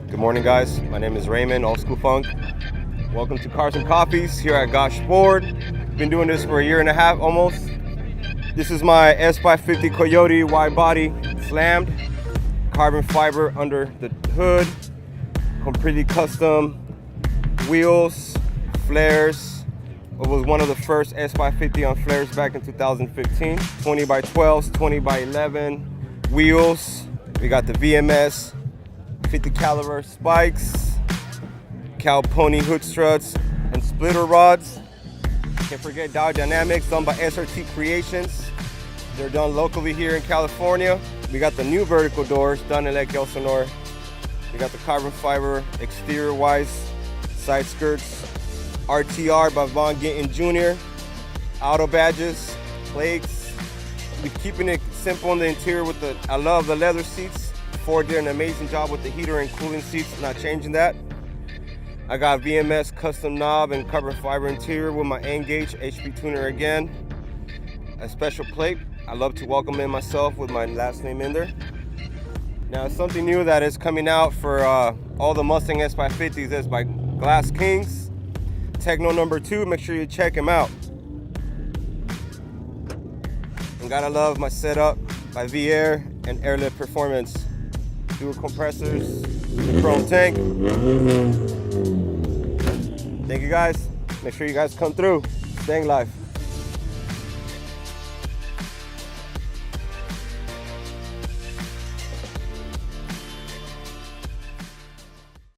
Good morning, guys. My name is Raymond, Old School Funk. Welcome to Cars and Coffees here at GOScH Ford. Been doing this for a year and a half almost. This is my S550 Coyote Wide Body Slammed. Carbon fiber under the hood. Completely custom wheels, flares. It was one of the first S550 on flares back in 2015. 20 by 12s, 20 by 11 wheels. We got the VMS 50 caliber spikes, cow pony hood struts, and splitter rods. Can't forget Dow Dynamics, done by SRT Creations. They're done locally here in California. We got the new vertical doors done in Lake Elsinore. We got the carbon fiber exterior wise side skirts, RTR by Von Ginton Jr. Auto badges, plates. We're keeping it simple in the interior with the, I love the leather seats. Ford did an amazing job with the heater and cooling seats, not changing that. I got VMS custom knob and carbon fiber interior with my N-gauge HP tuner again. A special plate. I love to welcome in myself with my last name in there. Now something new that is coming out for all the Mustang S550s is by Glass Kings. Techno number 2, make sure you check him out. And gotta love my setup by V-Air and Airlift Performance. Dual compressors, the chrome tank. Thank you guys. Make sure you guys come through. Staying live.